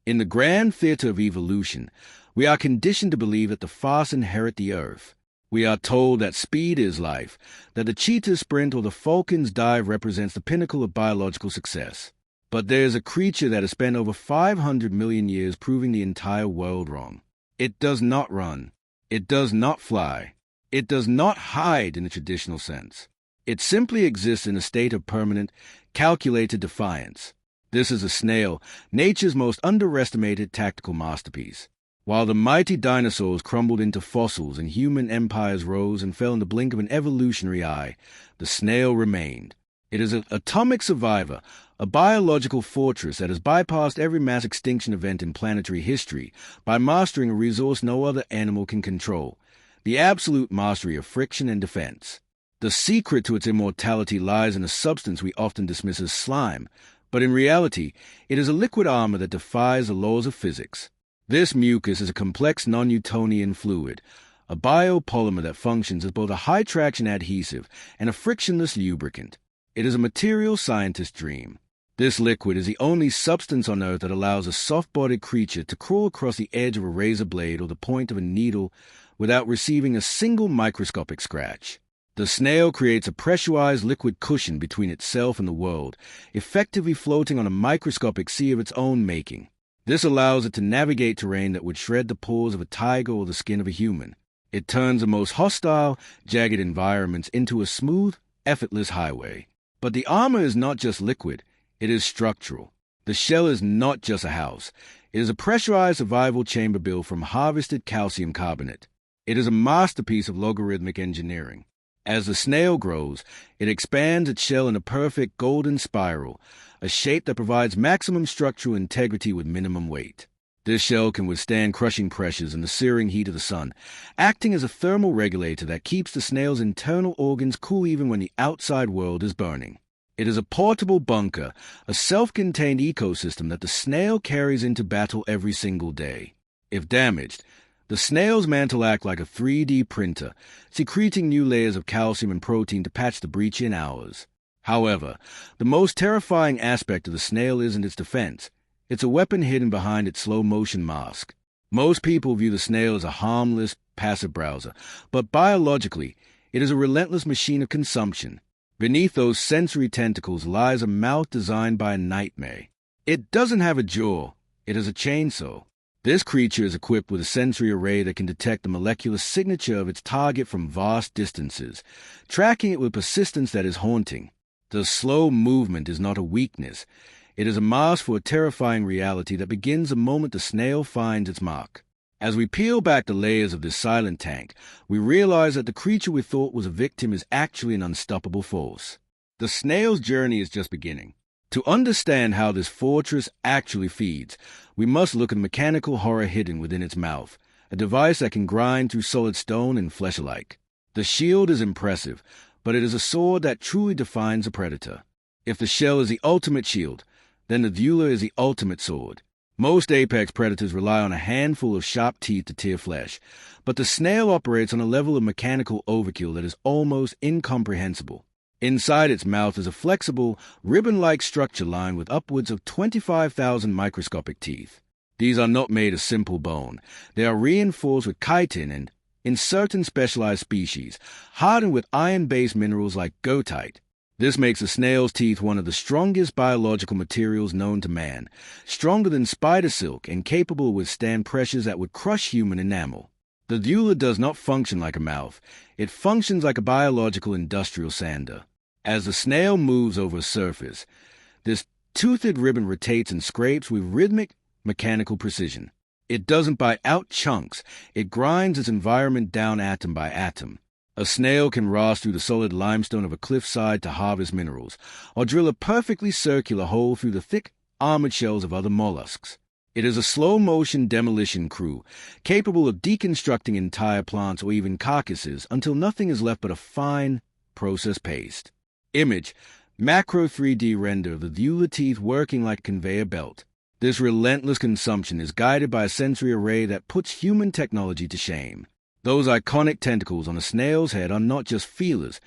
In the grand theater of evolution, we are conditioned to believe that the fast inherit the earth. We are told that speed is life, that the cheetah's sprint or the falcon's dive represents the pinnacle of biological success. But there is a creature that has spent over 500 million years proving the entire world wrong. It does not run. It does not fly. It does not hide in the traditional sense. It simply exists in a state of permanent, calculated defiance. This is a snail, nature's most underestimated tactical masterpiece. While the mighty dinosaurs crumbled into fossils and human empires rose and fell in the blink of an evolutionary eye, the snail remained. It is an atomic survivor, a biological fortress that has bypassed every mass extinction event in planetary history by mastering a resource no other animal can control, the absolute mastery of friction and defense. The secret to its immortality lies in a substance we often dismiss as slime, but in reality, it is a liquid armor that defies the laws of physics. This mucus is a complex non-Newtonian fluid, a biopolymer that functions as both a high-traction adhesive and a frictionless lubricant. It is a material scientist's dream. This liquid is the only substance on Earth that allows a soft-bodied creature to crawl across the edge of a razor blade or the point of a needle without receiving a single microscopic scratch. The snail creates a pressurized liquid cushion between itself and the world, effectively floating on a microscopic sea of its own making. This allows it to navigate terrain that would shred the paws of a tiger or the skin of a human. It turns the most hostile, jagged environments into a smooth, effortless highway. But the armor is not just liquid, it is structural. The shell is not just a house. It is a pressurized survival chamber built from harvested calcium carbonate. It is a masterpiece of logarithmic engineering. As the snail grows, it expands its shell in a perfect golden spiral, a shape that provides maximum structural integrity with minimum weight. This shell can withstand crushing pressures and the searing heat of the sun, acting as a thermal regulator that keeps the snail's internal organs cool even when the outside world is burning. It is a portable bunker, a self-contained ecosystem that the snail carries into battle every single day. If damaged, the snail's mantle acts like a 3D printer, secreting new layers of calcium and protein to patch the breach in hours. However, the most terrifying aspect of the snail isn't its defense. It's a weapon hidden behind its slow-motion mask. Most people view the snail as a harmless, passive browser, but biologically, it is a relentless machine of consumption. Beneath those sensory tentacles lies a mouth designed by a nightmare. It doesn't have a jaw, it is a chainsaw. This creature is equipped with a sensory array that can detect the molecular signature of its target from vast distances, tracking it with persistence that is haunting. The slow movement is not a weakness. It is a mask for a terrifying reality that begins the moment the snail finds its mark. As we peel back the layers of this silent tank, we realize that the creature we thought was a victim is actually an unstoppable force. The snail's journey is just beginning. To understand how this fortress actually feeds, we must look at the mechanical horror hidden within its mouth, a device that can grind through solid stone and flesh alike. The shield is impressive, but it is a sword that truly defines a predator. If the shell is the ultimate shield, then the Radula is the ultimate sword. Most apex predators rely on a handful of sharp teeth to tear flesh, but the snail operates on a level of mechanical overkill that is almost incomprehensible. Inside its mouth is a flexible, ribbon-like structure lined with upwards of 25,000 microscopic teeth. These are not made of simple bone. They are reinforced with chitin and, in certain specialized species, hardened with iron-based minerals like goethite. This makes the snail's teeth one of the strongest biological materials known to man, stronger than spider silk and capable of withstand pressures that would crush human enamel. The Radula does not function like a mouth. It functions like a biological industrial sander. As the snail moves over a surface, this toothed ribbon rotates and scrapes with rhythmic, mechanical precision. It doesn't bite out chunks. It grinds its environment down atom by atom. A snail can rust through the solid limestone of a cliffside to harvest minerals, or drill a perfectly circular hole through the thick, armored shells of other mollusks. It is a slow-motion demolition crew, capable of deconstructing entire plants or even carcasses until nothing is left but a fine, processed paste. Image, macro 3D render of the Radula teeth working like a conveyor belt. This relentless consumption is guided by a sensory array that puts human technology to shame. Those iconic tentacles on a snail's head are not just feelers,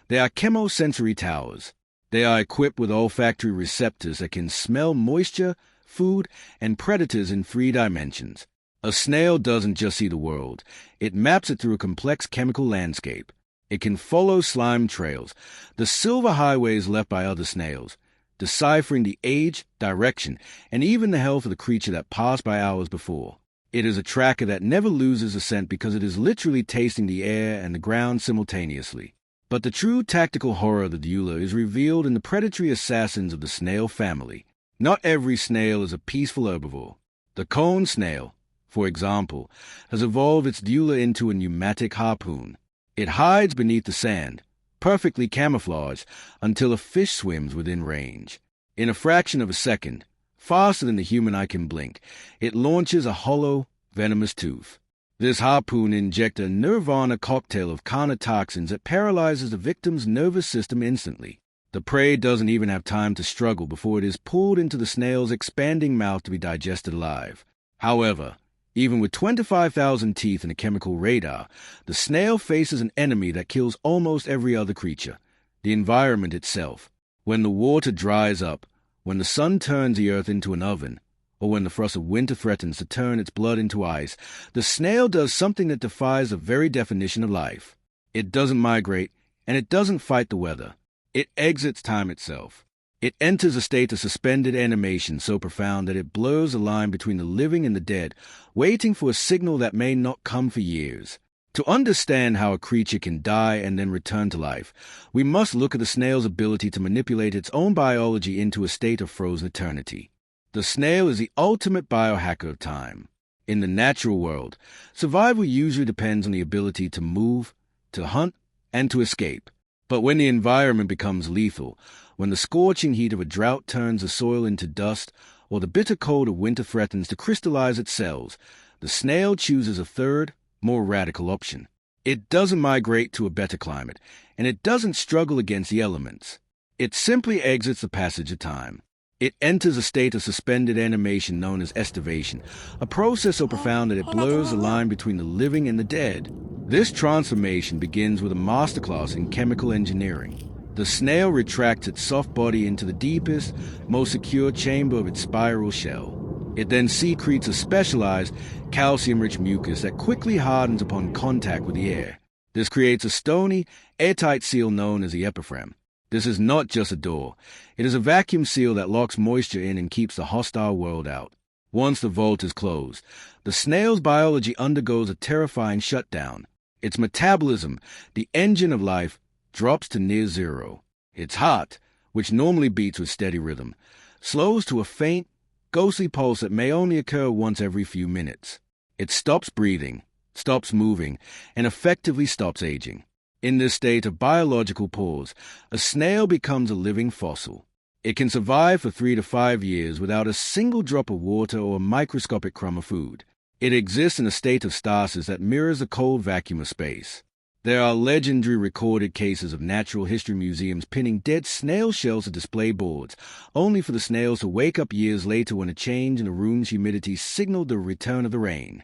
they are chemosensory towers. They are equipped with olfactory receptors that can smell moisture, food, and predators in 3 dimensions. A snail doesn't just see the world, it maps it through a complex chemical landscape. It can follow slime trails, the silver highways left by other snails, deciphering the age, direction, and even the health of the creature that passed by hours before. It is a tracker that never loses a scent because it is literally tasting the air and the ground simultaneously. But the true tactical horror of the Radula is revealed in the predatory assassins of the snail family. Not every snail is a peaceful herbivore. The cone snail, for example, has evolved its Radula into a pneumatic harpoon. It hides beneath the sand, perfectly camouflaged, until a fish swims within range. In a fraction of a second, faster than the human eye can blink, it launches a hollow, venomous tooth. This harpoon injects a nirvana cocktail of carnotoxins that paralyzes the victim's nervous system instantly. The prey doesn't even have time to struggle before it is pulled into the snail's expanding mouth to be digested alive. However, even with 25,000 teeth and a chemical radar, the snail faces an enemy that kills almost every other creature, the environment itself. When the water dries up, when the sun turns the earth into an oven, or when the frost of winter threatens to turn its blood into ice, the snail does something that defies the very definition of life. It doesn't migrate, and it doesn't fight the weather. It exits time itself. It enters a state of suspended animation so profound that it blurs the line between the living and the dead, waiting for a signal that may not come for years. To understand how a creature can die and then return to life, we must look at the snail's ability to manipulate its own biology into a state of frozen eternity. The snail is the ultimate biohacker of time. In the natural world, survival usually depends on the ability to move, to hunt, and to escape. But when the environment becomes lethal, when the scorching heat of a drought turns the soil into dust, or the bitter cold of winter threatens to crystallize its cells, the snail chooses a third, more radical option. It doesn't migrate to a better climate, and it doesn't struggle against the elements. It simply exits the passage of time. It enters a state of suspended animation known as estivation, a process so profound that it blurs the line between the living and the dead. This transformation begins with a masterclass in chemical engineering. The snail retracts its soft body into the deepest, most secure chamber of its spiral shell. It then secretes a specialized, calcium-rich mucus that quickly hardens upon contact with the air. This creates a stony, airtight seal known as the epiphragm. This is not just a door. It is a vacuum seal that locks moisture in and keeps the hostile world out. Once the vault is closed, the snail's biology undergoes a terrifying shutdown. Its metabolism, the engine of life, drops to near zero. Its heart, which normally beats with steady rhythm, slows to a faint, ghostly pulse that may only occur once every few minutes. It stops breathing, stops moving, and effectively stops aging. In this state of biological pause, a snail becomes a living fossil. It can survive for 3 to 5 years without a single drop of water or a microscopic crumb of food. It exists in a state of stasis that mirrors the cold vacuum of space. There are legendary recorded cases of natural history museums pinning dead snail shells to display boards, only for the snails to wake up years later when a change in the room's humidity signaled the return of the rain.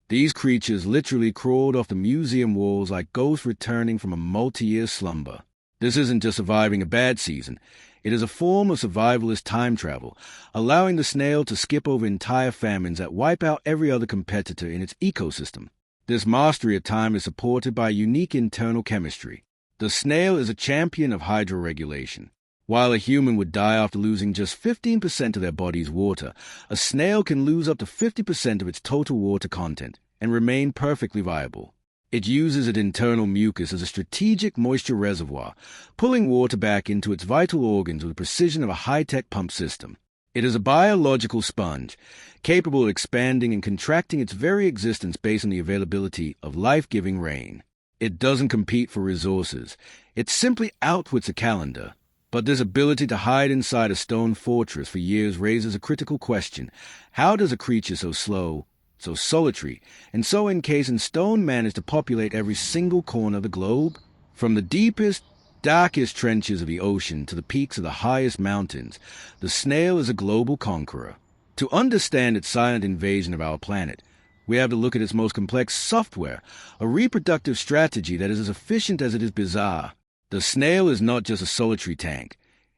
These creatures literally crawled off the museum walls like ghosts returning from a multi-year slumber. This isn't just surviving a bad season. It is a form of survivalist time travel, allowing the snail to skip over entire famines that wipe out every other competitor in its ecosystem. This mastery of time is supported by unique internal chemistry. The snail is a champion of hydroregulation. While a human would die after losing just 15% of their body's water, a snail can lose up to 50% of its total water content and remain perfectly viable. It uses its internal mucus as a strategic moisture reservoir, pulling water back into its vital organs with the precision of a high-tech pump system. It is a biological sponge, capable of expanding and contracting its very existence based on the availability of life-giving rain. It doesn't compete for resources. It simply outwits a calendar. But this ability to hide inside a stone fortress for years raises a critical question. How does a creature so slow, so solitary, and so encased in stone manage to populate every single corner of the globe? From the deepest, darkest trenches of the ocean to the peaks of the highest mountains, the snail is a global conqueror. To understand its silent invasion of our planet, we have to look at its most complex software, a reproductive strategy that is as efficient as it is bizarre. The snail is not just a solitary tank.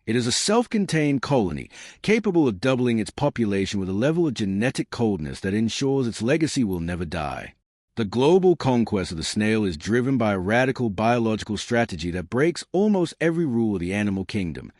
It is a self-contained colony, capable of doubling its population with a level of genetic coldness that ensures its legacy will never die. The global conquest of the snail is driven by a radical biological strategy that breaks almost every rule of the animal kingdom: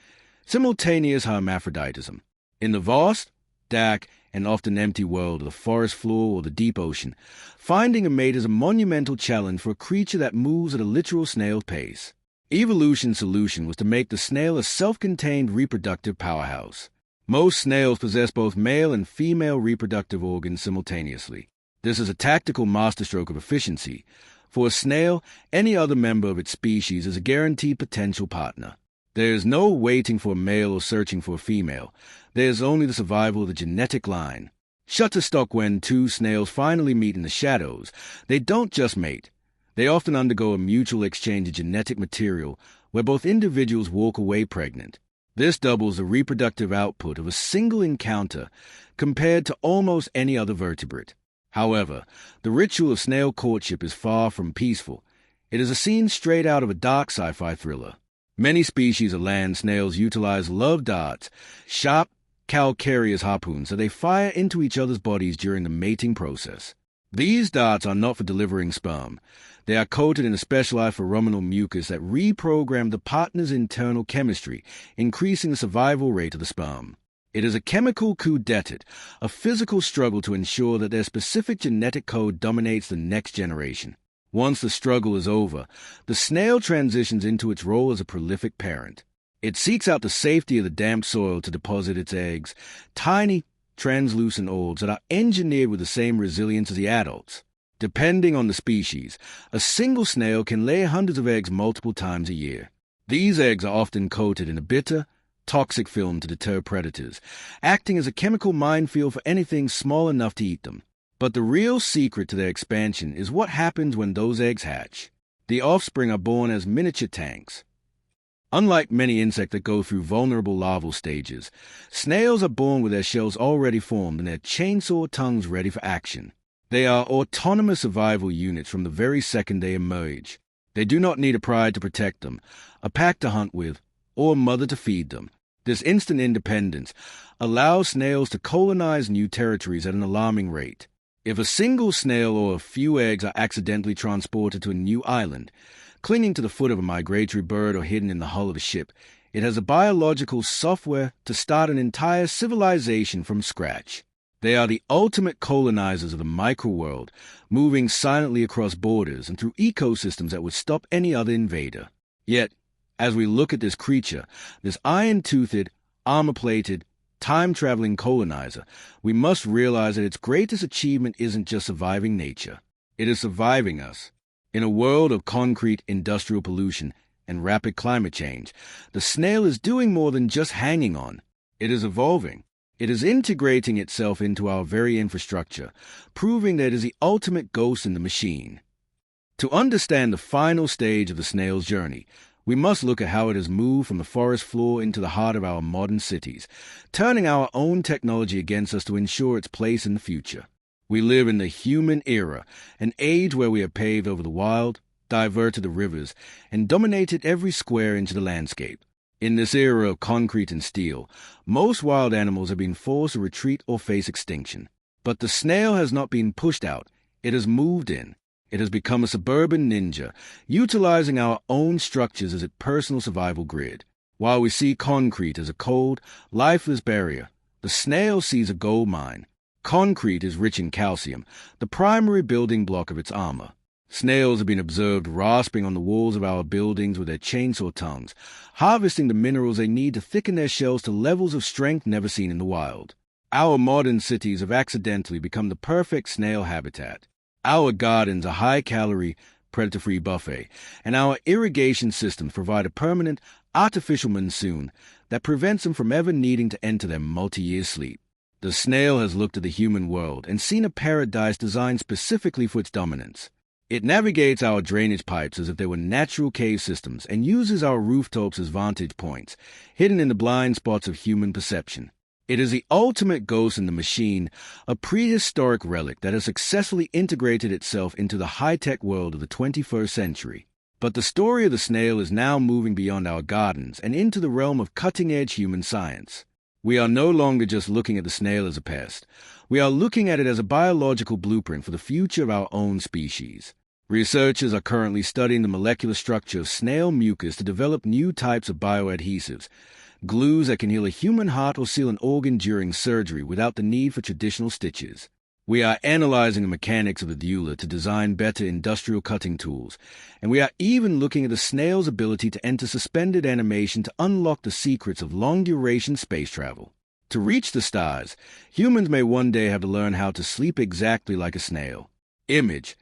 simultaneous hermaphroditism. In the vast, dark, and often empty world of the forest floor or the deep ocean, finding a mate is a monumental challenge for a creature that moves at a literal snail pace. Evolution's solution was to make the snail a self-contained reproductive powerhouse. Most snails possess both male and female reproductive organs simultaneously. This is a tactical masterstroke of efficiency. For a snail, any other member of its species is a guaranteed potential partner. There is no waiting for a male or searching for a female. There is only the survival of the genetic line. Shutterstock, when two snails finally meet in the shadows, they don't just mate. They often undergo a mutual exchange of genetic material where both individuals walk away pregnant. This doubles the reproductive output of a single encounter compared to almost any other vertebrate. However, the ritual of snail courtship is far from peaceful. It is a scene straight out of a dark sci-fi thriller. Many species of land snails utilize love darts, sharp, calcareous harpoons that they fire into each other's bodies during the mating process. These darts are not for delivering sperm. They are coated in a specialized pheromonal mucus that reprogram the partner's internal chemistry, increasing the survival rate of the sperm. It is a chemical coup d'etat, a physical struggle to ensure that their specific genetic code dominates the next generation. Once the struggle is over, the snail transitions into its role as a prolific parent. It seeks out the safety of the damp soil to deposit its eggs, tiny, translucent ords that are engineered with the same resilience as the adults. Depending on the species, a single snail can lay hundreds of eggs multiple times a year. These eggs are often coated in a bitter, toxic film to deter predators, acting as a chemical minefield for anything small enough to eat them. But the real secret to their expansion is what happens when those eggs hatch. The offspring are born as miniature tanks. Unlike many insects that go through vulnerable larval stages, snails are born with their shells already formed and their chainsaw tongues ready for action. They are autonomous survival units from the very second they emerge. They do not need a pride to protect them, a pack to hunt with, or a mother to feed them. This instant independence allows snails to colonize new territories at an alarming rate. If a single snail or a few eggs are accidentally transported to a new island, clinging to the foot of a migratory bird or hidden in the hull of a ship, it has a biological software to start an entire civilization from scratch. They are the ultimate colonizers of the microworld, moving silently across borders and through ecosystems that would stop any other invader. Yet, as we look at this creature, this iron-toothed, armor-plated, time-traveling colonizer, we must realize that its greatest achievement isn't just surviving nature. It is surviving us. In a world of concrete industrial pollution and rapid climate change, the snail is doing more than just hanging on. It is evolving. It is integrating itself into our very infrastructure, proving that it is the ultimate ghost in the machine. To understand the final stage of the snail's journey, we must look at how it has moved from the forest floor into the heart of our modern cities, turning our own technology against us to ensure its place in the future. We live in the human era, an age where we have paved over the wild, diverted the rivers, and dominated every square inch of the landscape. In this era of concrete and steel, most wild animals have been forced to retreat or face extinction. But the snail has not been pushed out, it has moved in. It has become a suburban ninja, utilizing our own structures as its personal survival grid. While we see concrete as a cold, lifeless barrier, the snail sees a gold mine. Concrete is rich in calcium, the primary building block of its armor. Snails have been observed rasping on the walls of our buildings with their chainsaw tongues, harvesting the minerals they need to thicken their shells to levels of strength never seen in the wild. Our modern cities have accidentally become the perfect snail habitat. Our gardens are high-calorie, predator-free buffet, and our irrigation systems provide a permanent, artificial monsoon that prevents them from ever needing to enter their multi-year sleep. The snail has looked at the human world and seen a paradise designed specifically for its dominance. It navigates our drainage pipes as if they were natural cave systems and uses our rooftops as vantage points, hidden in the blind spots of human perception. It is the ultimate ghost in the machine, a prehistoric relic that has successfully integrated itself into the high-tech world of the 21st century. But the story of the snail is now moving beyond our gardens and into the realm of cutting-edge human science. We are no longer just looking at the snail as a pest. We are looking at it as a biological blueprint for the future of our own species. Researchers are currently studying the molecular structure of snail mucus to develop new types of bioadhesives, glues that can heal a human heart or seal an organ during surgery without the need for traditional stitches. We are analyzing the mechanics of the Radula to design better industrial cutting tools, and we are even looking at the snail's ability to enter suspended animation to unlock the secrets of long-duration space travel. To reach the stars, humans may one day have to learn how to sleep exactly like a snail. Image: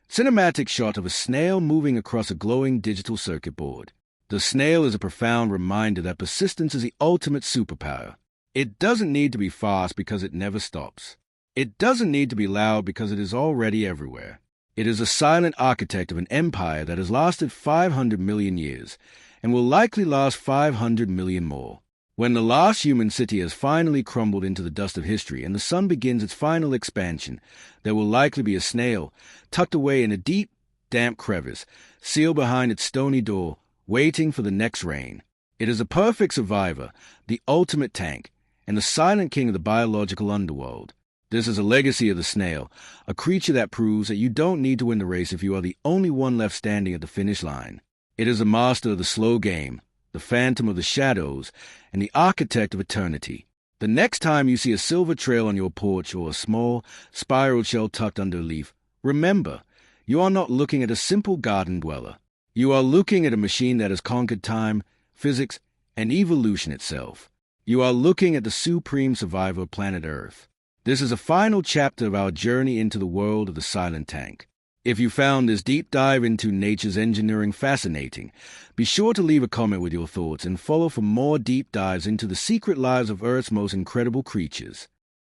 cinematic shot of a snail moving across a glowing digital circuit board. The snail is a profound reminder that persistence is the ultimate superpower. It doesn't need to be fast because it never stops. It doesn't need to be loud because it is already everywhere. It is a silent architect of an empire that has lasted 500 million years and will likely last 500 million more. When the last human city has finally crumbled into the dust of history and the sun begins its final expansion, there will likely be a snail tucked away in a deep, damp crevice, sealed behind its stony door, waiting for the next rain. It is a perfect survivor, the ultimate tank, and the silent king of the biological underworld. This is a legacy of the snail, a creature that proves that you don't need to win the race if you are the only one left standing at the finish line. It is a master of the slow game, the phantom of the shadows, and the architect of eternity. The next time you see a silver trail on your porch or a small, spiral shell tucked under a leaf, remember, you are not looking at a simple garden dweller. You are looking at a machine that has conquered time, physics, and evolution itself. You are looking at the supreme survivor of planet Earth. This is a final chapter of our journey into the world of the silent tank. If you found this deep dive into nature's engineering fascinating, be sure to leave a comment with your thoughts and follow for more deep dives into the secret lives of Earth's most incredible creatures.